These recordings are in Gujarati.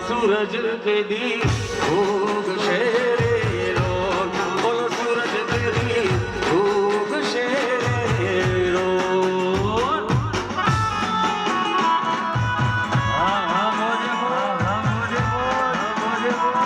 सूरज के दी भोग शेरे रोल, बोलो सूरज के दी भोग शेरे रोल। हाँ मुझे बोल, मुझे बोल, मुझे बोल।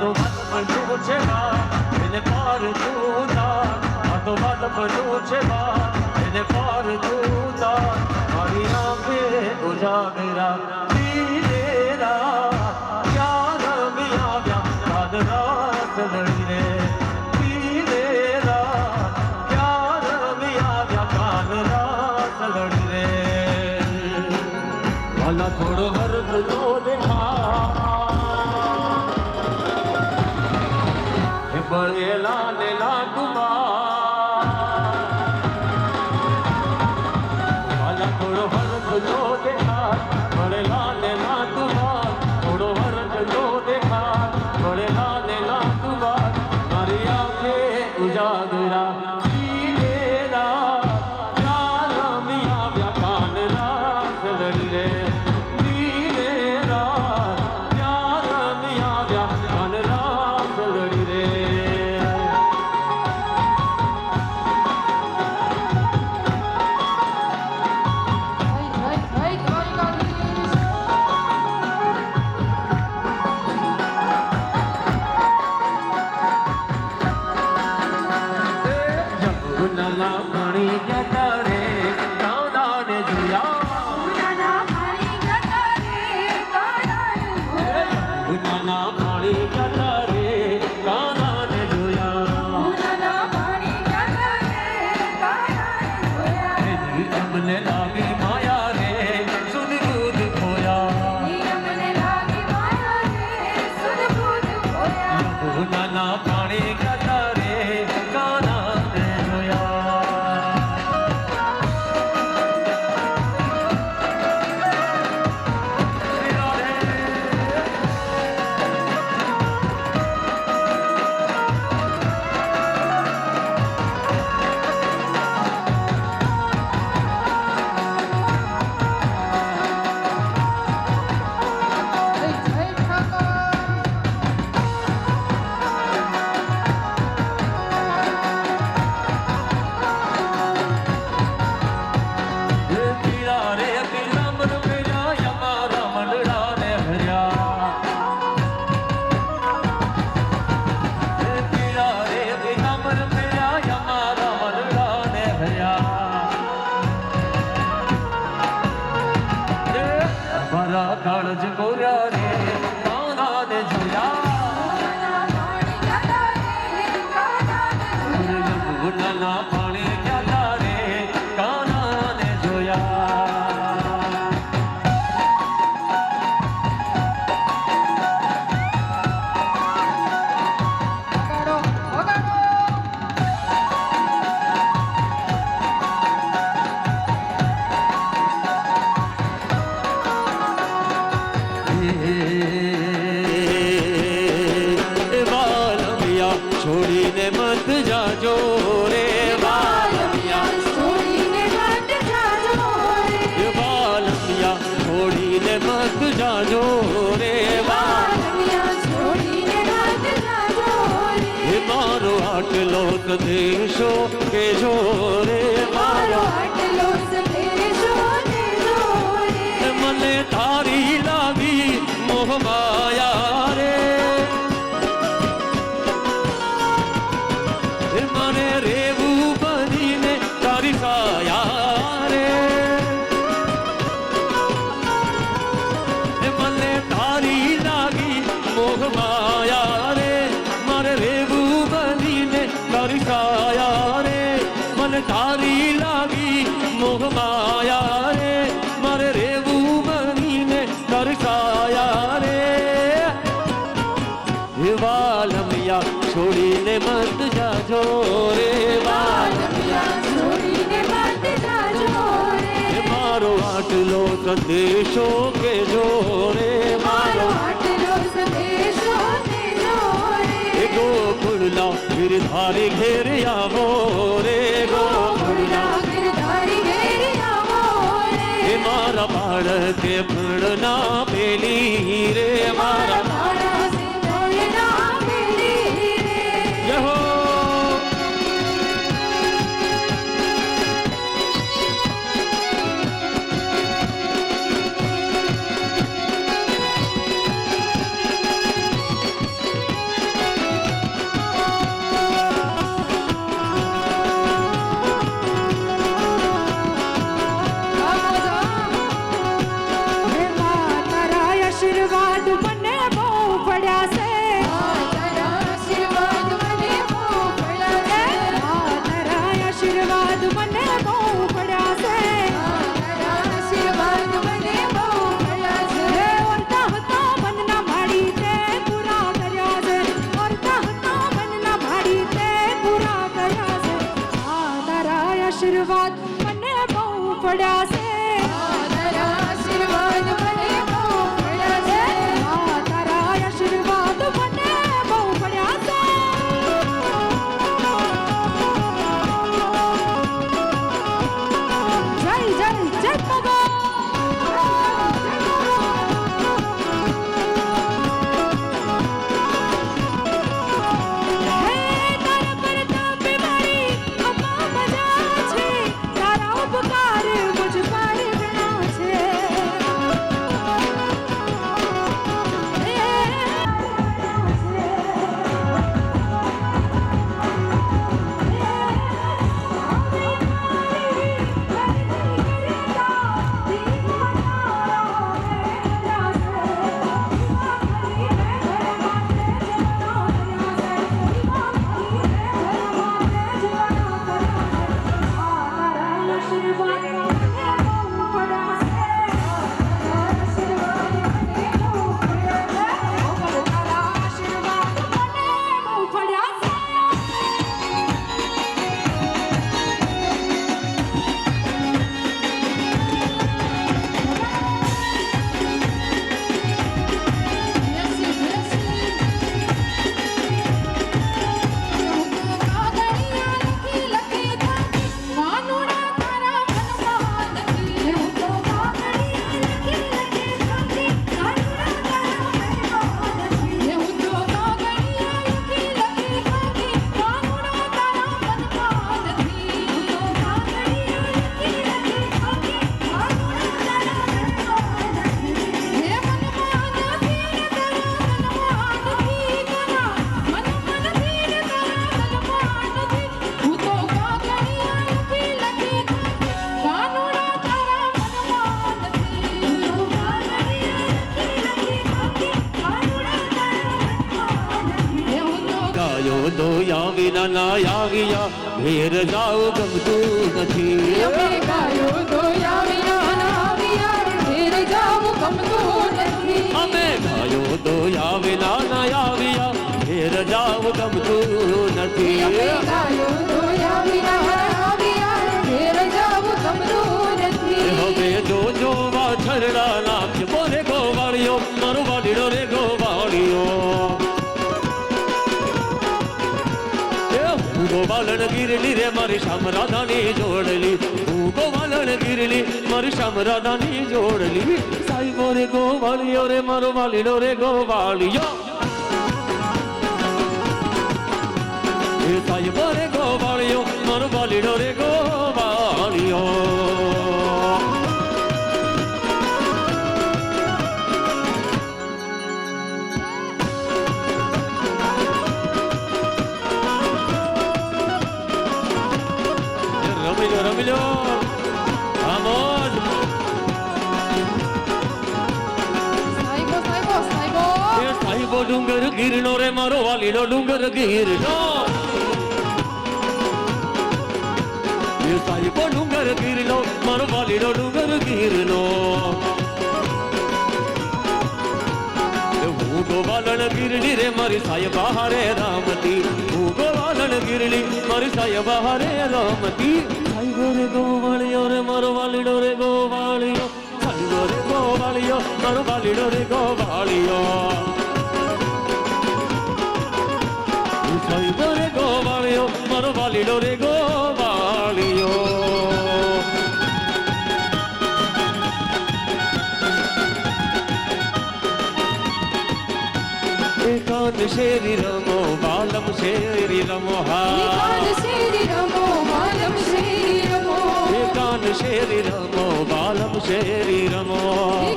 તો વાત પડું છે એને પાર તું તાર આ તો વાત પડું છે એને પાર તું તાર મારી આંખે ઉજાગરા દીદેરા ક્યાં રમ્યા વ્યા કાલ રાત લડી રે દીદેરા ક્યાં રમ્યા વ્યા કાલ રાત લડી રે વાલા થોડો વર્ગ તો દેખા બળેલા ને લાગુમાં વાલા થોડો વર્ગ તો દેખા બળેલા ને લાગુમાં થોડો વર્ગ તો દેખા બળેલા ને લાગુમાં મારી આંખે ઉજાગરા દીદેરા ક્યાં રમ્યા વ્યા કાલ રાત લડી રે દીદેરા ક્યાં રમ્યા વ્યા કાલ રાત લડી રે જમુના પાણી જતા રે કાનાને જોયા જમુના પાણી જતા રે કાનાને જોયા અમને લાગી માયા રે સુધ બુધ ખોયા જમુના પાણી જતા રે કાનાને જોયા કાળજ કોર્યા રે કાનાને જોયા જમુના પાણી જતા રે કાનાને જોયા વાલમિયા છોડીને મત જાજો રે વાલમિયા છોડીને મત જાજો રે વાલમિયા છોડીને મત જાજો રે વાલમિયા છોડીને મત જાજો રે મારો આટલો સંદેશો કેજો રે મારો આટલો સંદેશો કેજો રે મને તારી લાગી મોહ માયા રે મને રેવું બનીને તારી સાયા રે મને તારી લાગી મોહ માયા રે મારે રેવું બનીને તારી સાયા રે મને તારી લાગી મોહ માયા રે મારે રેવું બનીને તારી સાયા રે વાલમિયા છોડીને મત જાજો રે વાલમિયા છોડીને મત જાજો રે મારો આટલો સંદેશો કેજો રે મારો આટલો સંદેશો કેજો રે ગોકુળના ગિરધારી ઘેર આવો રે ગોકુળના ગિરધારી ઘેર આવો રે મારા બાળકે પણ ના પેલી રે મારા પડ્યા છે તારા આશીર્વાદ મને બહુ પડ્યા છે તારા આશીર્વાદ મને બહુ પડ્યા છે જય જય જય ભગવાન દોયા વિના ના આવ્યા ઘેર જાવ ગમતું નથી ગાયો દોયા વિના ના આવ્યા ઘેર જાવ ગમતું નથી અમે ગાયો દોયા વિના ના આવ્યા ઘેર જાવ ગમતું નથી ગાયો દોયા વિના આવ્યા ઘેર જાવ ગમતું નથી હવે જોજો વાછરડા નાખ્યો રે ગોવાળિયો મારો વાડીડો રે ગોવાળિયો ગોવાલણ ગીરલી રે મારી શ્યામ રાધાની જોડલી ગોવાલણ ગીરલી મારી શ્યામ રાધાની જોડલી સાઈબો રે ગોવાળિયો રે મારો વાલીડો રે ગોવાળિયો એ સાઈબો રે ગોવાળિયો મારો વાલીડો રે ગોવાળિયો રમી લો આમોદ સાઈબો સાઈબો સાઈબો એ સાઈબો ડુંગર ગીરનો રે મારો વાલીડો ડુંગર ગીરનો એ સાઈબો ડુંગર ગીરનો મારો વાલીડો ડુંગર ગીરનો હું ગોવાલણ ગીરડી રે મારી સાયબા હારે રામતી હું ગોવાલણ ગીરડી મારી સાયબા હારે રામતી સાઈબો રે ગોવાળિયો રે મારો વાલીડો રે ગોવાળિયો સાઈબો રે ગોવાળિયો મારો વાલીડો રે ગોવાળિયો સાઈબો રે ગોવાળિયો મારો વાલીડો રે ગોવાળિયો કાન શેરી રમો બાલમ શેરી રમો કાન શેરી રમો બાલમ શેરી રમો કાન શેરી રમો બાલમ શેરી રમો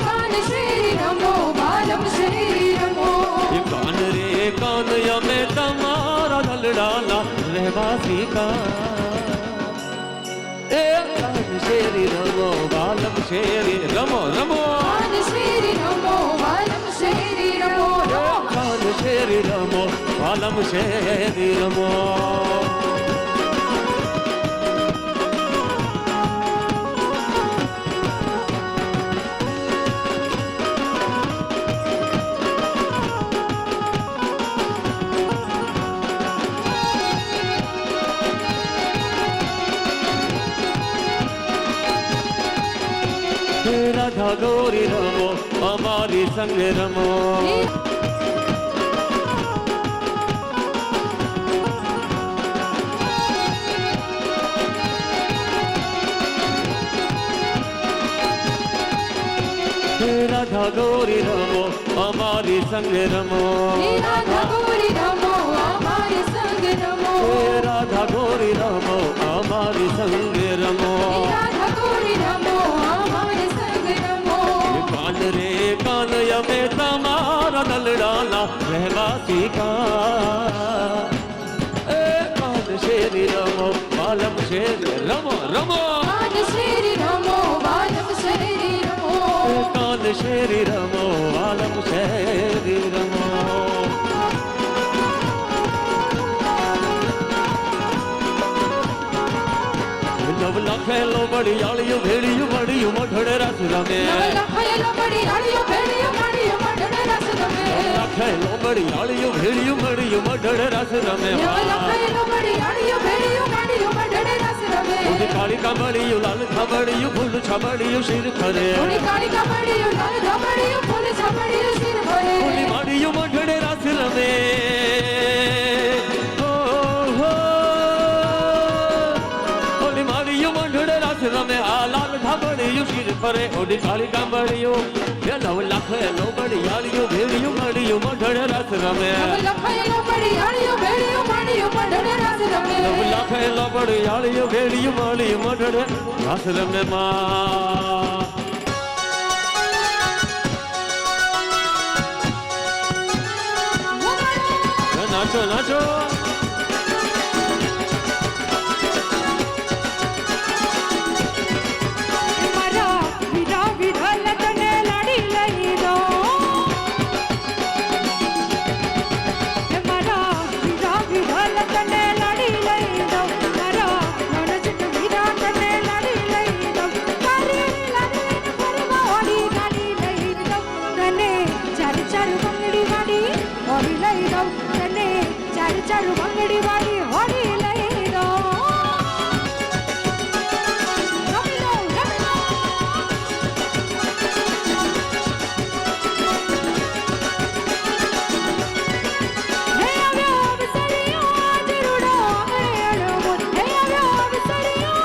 કાન શેરી રમો બાલમ શેરી રમો કાન રે કાન અમે તમારા દલડાના રહેવાસી કા એ કાન શેરી રમો બાલમ શેરી રમો રમો કાન શેરી રમો બાલમ શેરી રમો કાન શેરી રમો બાલમ શેરી રમો ગોરી રમો અમારી સંગે રમો રાધા ગોરી રમો અમારી સંગે રમો રાધા ગોરી રમો અમારી સંગ રમો રાધા ગોરી રમો અમારી સંગે રમો રાધા ગોરી રમો અમારી સંગ રમો કાન રે કાન અમે તમારા દલડાના રહેવાસી કા એ કાન શેરી રમો બાલમ શેરી રમો રમો કાન શેરી રમો બાલમ શેરી રમો કાન શેરી રમો બાલમ શેરી રમો નવ લખેલો બળિયાળિયું ભેળિયું મળ્યું મઢડે રસ રમે લખાયેલો બડી આળિયો ભેળિયો માળિયો મઢડે રસ રમે લખેલો બળિયાળિયું ભેળિયું મળ્યું મઢડે રસ રમે લખાયેલો બડી આળિયો ભેળિયો માળિયો મઢડે રસ રમે ઉડી કાળી કામળિયું લાલ ખાબળિયું ફૂલ છબળિયું શિર ખરે ઉડી કાળી કામળિયું લાલ ધાબળિયું ફૂલ છબળિયું શિર ભરે ઉડી માળિયું મઢડે રસ રમે ઓલી માળિયું મઢડે રસ રમે આ લાલ ખાબળિયું શિર ફરે ઉડી કાળી કામળિયું એ નવ લખેલો બળિયાળિયું ભેળિયું મળ્યું મઢડે રસ રમે લખાયેલો બડી આળિયો ભેળિયો માળિયો મઢડે રસ રમે નવ લખેલો બળિયાળિયું ભેળિયું મળ્યું મઢડે રસ રમે માં નાચો નાચો મારા વિરા વિરલ તને લાડી લઈ દો મારા વિરા વિરલ તને લાડી લઈ દો મારા નણજટ વિરા તને લાડી લઈ દો તારી લાડી ફરવા ઓડી ગાડી લઈ દો તને ચાર ચાર બંગડી વાળી ઓડી લઈ દો તને ચાર ચાર બંગડી વાળી ઓડી લઈ દો રમી લો રમી લો હે આવ્યો અવસરિયો આજ રૂડો આંગણેડો મોર હે આવ્યો અવસરિયો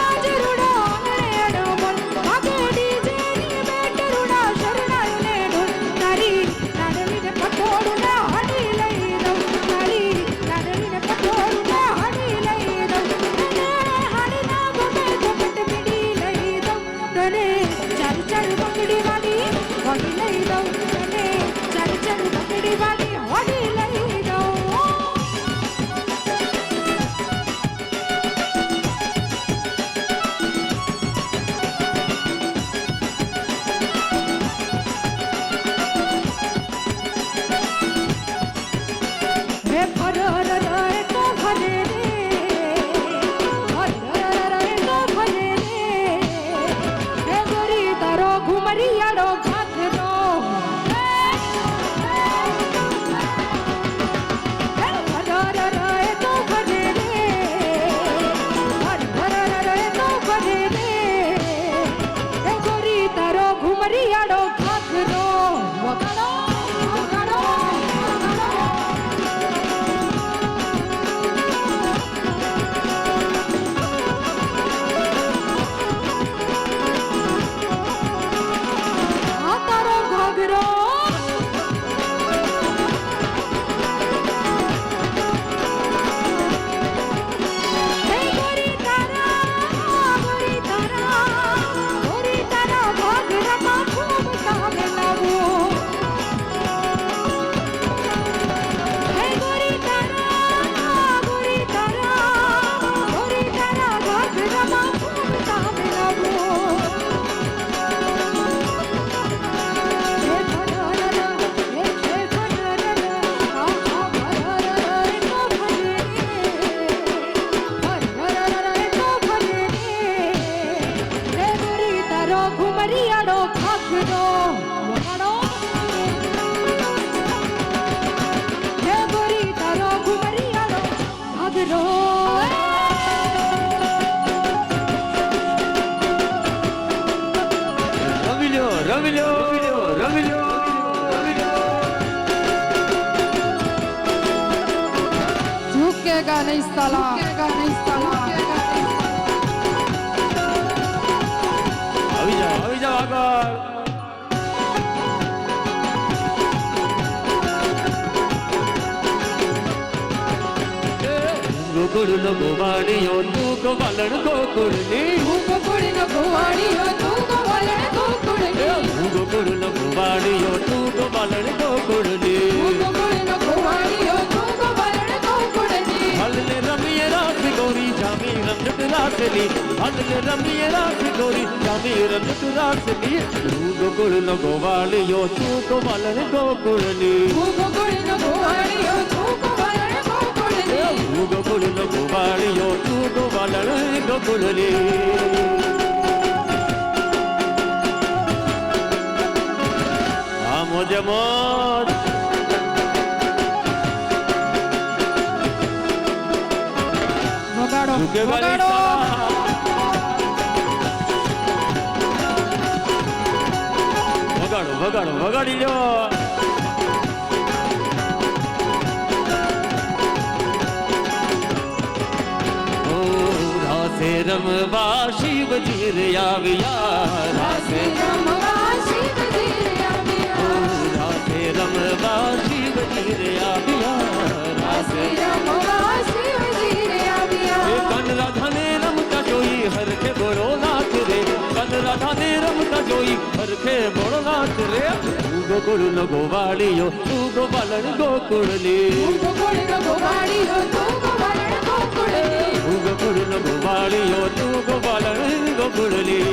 આજ રૂડો આંગણેડો મોર વાગે ડીજે ની બેટ રૂડા શરણાયું ને ઢોલ તારી લાડલીને પટોળું ને હાડી લઈ દઉં તારી લાડલીને પટોળું ને હાડી લઈ દઉં તને હાડીના ગમે ઝપટ બીડી લઈ દઉં તને ચાર ચાર બંગડી વાળી હોડી લઈ દઉં તને ચાર ચાર બંગડી વાળી હોડી લઈ દઉં હે ફરર રે તો ભલે રે ફરર રે તો ભલે રે હે ગોરી તારો ઘુમરિયાળો ઘાઘરો હે ફરર રે તો ભલે રે ફરર રે તો ભલે રે હે ગોરી તારો ઘુમરિયાળો ઘાઘરો વગાડો વગાડો આ તારો ઘાઘરો હે ગોરી તારા ઘાઘરામાં ખૂબ કામ લાવો હે ગોરી તારા ઘાઘરામાં ખૂબ કામ લાવો ઘુમરિયાળો ઘાઘરો વગાડો હે ગોરી તારો ઘુમરિયાળો ઘાઘરો રમી લો રમી લો રમી લો રમી લો झुकेगा नहीं साला झुकेगा नहीं साला આવી જાઓ આગળ ગોકુળ નો ગોવાળીઓ તું ગોવાલણ ગોકુળની ગોકુળ નો ગોવાળીઓ તું ગોવાલણ ગોકુળની ગોકુળ નો ગોવાળીઓ તું ગોવાલણ ગોકુળની ગોકુળ નો ગોવાળીઓ તું ગોવાલણ ગોકુળની હલને રમીએ રાસ ગોરી જામી રંગત રાસલી હલને રમીએ રાસ ગોરી જામી રંગત રાસલી ગોકુળ નો ગોવાળીઓ તું ગોવાલણ ગોકુળની ગોકુળ નો ગોવાળીઓ તું ગોવાલણ ગોકુળની ગોકુળ નો ગોવાળીઓ તું ગોવાલણ ગોકુળની આ મોજે મોજ વગાડો વગાડો વગાડો વગાડો વગાડી લો રાસે રમવા શિવજી રે આવ્યા રાસે રમવા શિવજી આવ્યા રાસે રમવા શિવજી રે આવ્યા રાસે રમવા શિવજી આવ્યા કન રાધાને રમતા જોઈ હરખે બોલો નાથ રે કન રાધાને રમતા જોઈ હરખે બોલો નાથ રે ગોકુળ નો ગોવાળીઓ તું ગોવાલણ ગોકુળની ગોકુળ નો ગોવાળીઓ તું ગોવાલણ ગોકુળની ગોકુળ નો ગોવાળીઓ તું ગોવાલણ ગોકુળની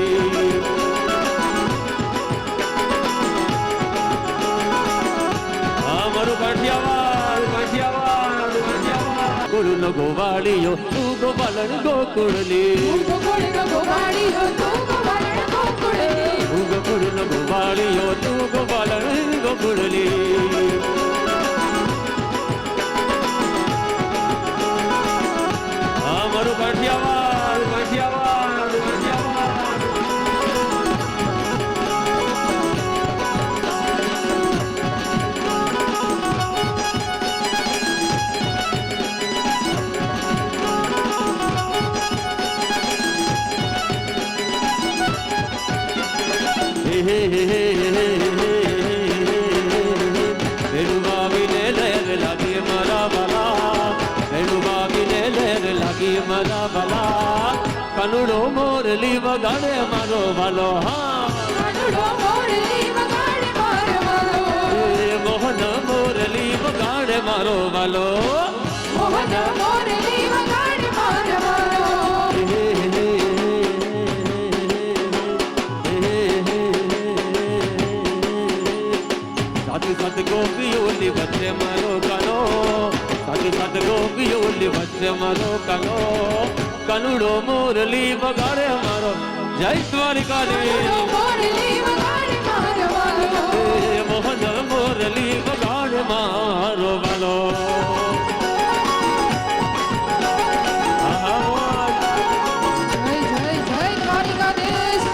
મારું કાઠિયાવાડ કાઠિયાવાડ કાઠિયાવાડ ગોકુળ નો ગોવાળીઓ તું ગોવાલણ ગોકુળની ગોકુળ નો ગોવાળીઓ તું ગોવાલણ ગોકુળની ગોકુળ નો ગોવાળીઓ તું ગોવાલણ ગોકુળની મારું કાઠિયાવાડ કાઠિયાવાડ કાઠિયાવાડ રેણુબાવીને લહેર લાગી મારા વાલા રેણુબાવીને લહેર લાગી મારા વાલા કનુડો મોરલી વગાડે મારો વાલો હા કાનુડો મોરલી વગાડે મારો વાલો મોહન મોરલી વગાડે મારો વાલો મોહન મોરલી વગાડે મારો વાલો સાથી સાથ ગોપીઓલી વચ્ચે મારો કાનો સાથી સાથ ગોપીઓલી વચ્ચે મારો કાનો કનુડો મોરલી વગાડે મારો જય દ્વારિકાધીશ મોરલી વગાડે મારો વાલો મોહન મોરલી વગાડે મારો વાલો જય જય જય દ્વારિકાધીશ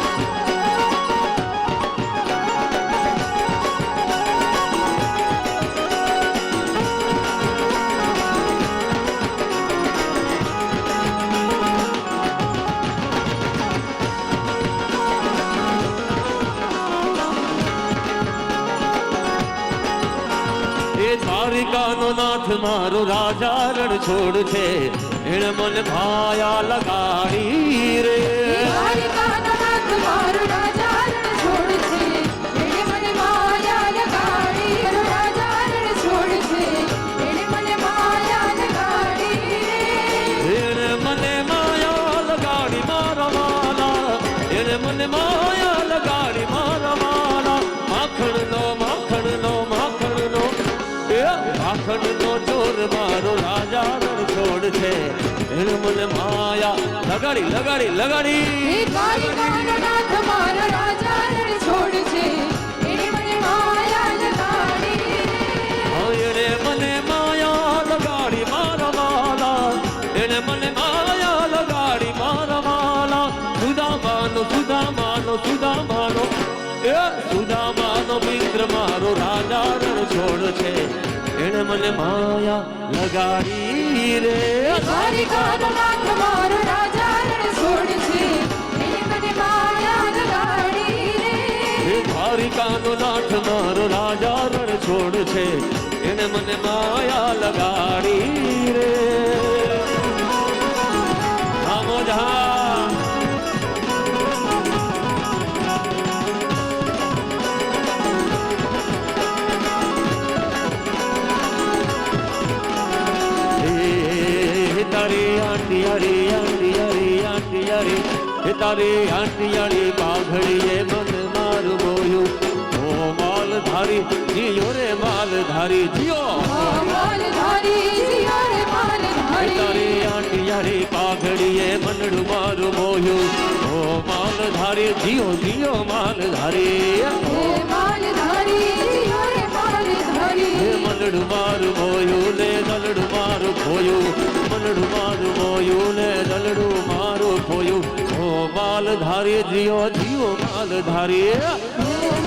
દ્વારિકાનો નાથ મારો રાજા રણ છોડ છે એણે મને ભાયા લગાડી રે દ્વારિકાનો નાથ મારો રાજા રણ છોડ છે એણે મને માયા લગાડી રાજા રણ છોડ છે એણે મને માયા લગાડી એણે મને માયા લગાડી મારા વાલા એણે મને માયા લગાડી મારા વાલા માખણનો માખણનો માખણનો માખણનો ચોર મારો રાજા રણ છોડ છે એણે મને માયા લગાડી લગાડી લગાડી દ્વારિકાનો નાથ મારો રાજા રણ છોડ છે એણે મને માયા લગાડી એણે મને માયા લગાડી મારા વાલા એણે મને માયા લગાડી મારા વાલા સુદામાનો સુદામાનો સુદામાનો એ સુદામાનો મિત્ર મારો રાજા રણ છોડ છે એને મને માયા લગાડી રે દ્વારિકાનો નાથ મારો રાજા રણ છોડ છે એને મને માયા લગાડી રે દ્વારિકાનો નાથ મારો રાજા રણ છોડ છે એને મને માયા લગાડી રે આમોજા તારી આંટિયાળી પાઘડીએ મન મારું બોયું ઓ માલધારી જીયો રે માલધારી જીયો માલધારી જીયો રે માલધારી તારી આંટિયાળી પાઘડીએ મનડું મારું બોયું ઓ માલધારી જીયો જીયો માલધારી માલધારી જીયો રે માલધારી મનડું મારું બોયું ને દલડું મારું ખોયું મનડું મારું બોયું ને દલડું મારું ખોયું ઓ માલધારી જીઓ જીઓ માલધારી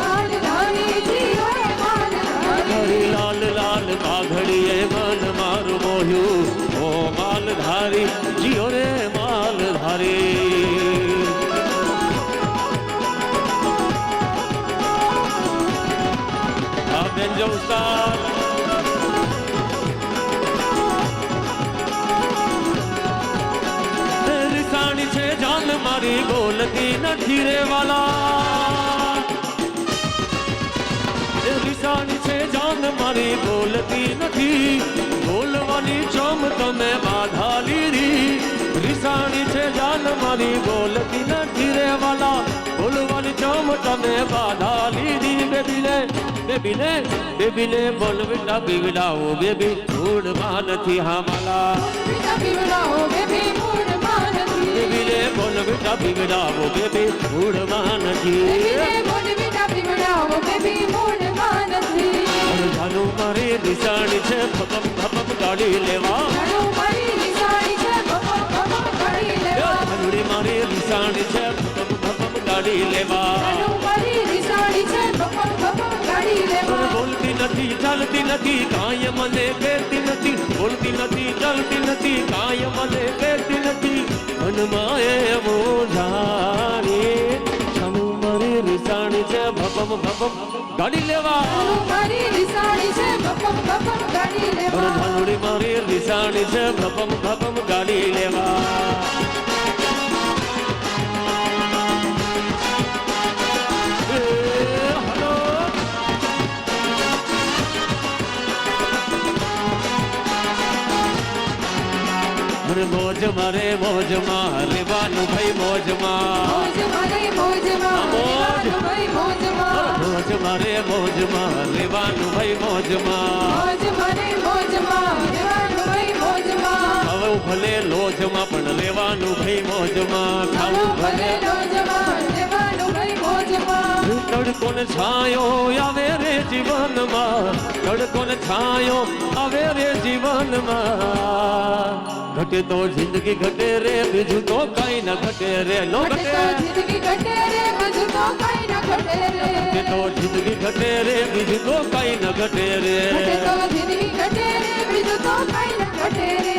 માલધારી જીયો રે માલધારી લાલ લાલ પાઘડીએ મન મારું મોહ્યું ઓ માલધારી જીઓ રે માલધારી આ બેન જવસાર રિસાણી છે જાન મારી બોલતી નથી રે વાલા રિસાણી છે જાન મારી બોલતી નથી બોલવાની ચોમ તમે બાધા લીધી રિસાણી છે જાન મારી બોલતી નથી રે વાલા બોલવાની ચોમ તમે બાધા લીધી બેબીને બોલ બેટા બીવડાવો બેબી મૂડમાં નથી હામાલા બીવડાવો બેબી મૂડમાં નથી બેબીને બોલ બેટા બીવડાવો બેબી મૂડમાં નથી બોલ બેટા બીવડાવો બેબી મૂડમાં નથી જાનુ મારી નિશાણી છે ભપમ ભપમ ગાડી લેવા જાનુ મારી નિશાણી છે ભપમ ભપમ ગાડી લેવા જાનુડી મારી નિશાણી છે ભપમ ભપમ ગાડી લેવા જાનુ મારી નિશાણી છે ભપમ ભપમ ગાડી લેવા બોલતી નથી ચાલતી નથી કાંઈ મને કહેતી નથી બોલતી નથી ચાલતી નથી કાંઈ મને કહેતી નથી મનમાં એવો જાણી જાનુ મારી નિશાણી છે ભપમ ભપમ ગાડી લેવા મારી નિશાણી છે ભપમ ભપમ ગાડી લેવા જાનુડી મારી નિશાણી છે ભપમ ભપમ ગાડી લેવા મોજ મારે મોજમાં લેવાનું ભાઈ મોજમાં મોજ મારે મોજમાં લેવાનું ભાઈ મોજમાં મોજ મારે મોજમાં લેવાનું ભાઈ મોજમાં મોજ મારે મોજમાં લેવાનું ભાઈ મોજમાં ખાવું ભલે લોજમાં પણ લેવાનું ભાઈ મોજમાં ખાવું ભલે લોજમાં લેવાનું ભાઈ મોજમાં તડકો ને છાયો આવે રે જીવનમાં તડકો ને છાયો આવે રે જીવનમાં ઘટે તો જિંદગી ઘટે રે બીજું તો કઈ ન ઘટે રે નો ઘટે જિંદગી ઘટે રે બીજું તો કઈ ન ઘટે રે ઘટે તો જિંદગી ઘટે રે બીજું તો કઈ ન ઘટે રે ઘટે તો જિંદગી ઘટે રે બીજું તો કઈ ન ઘટે રે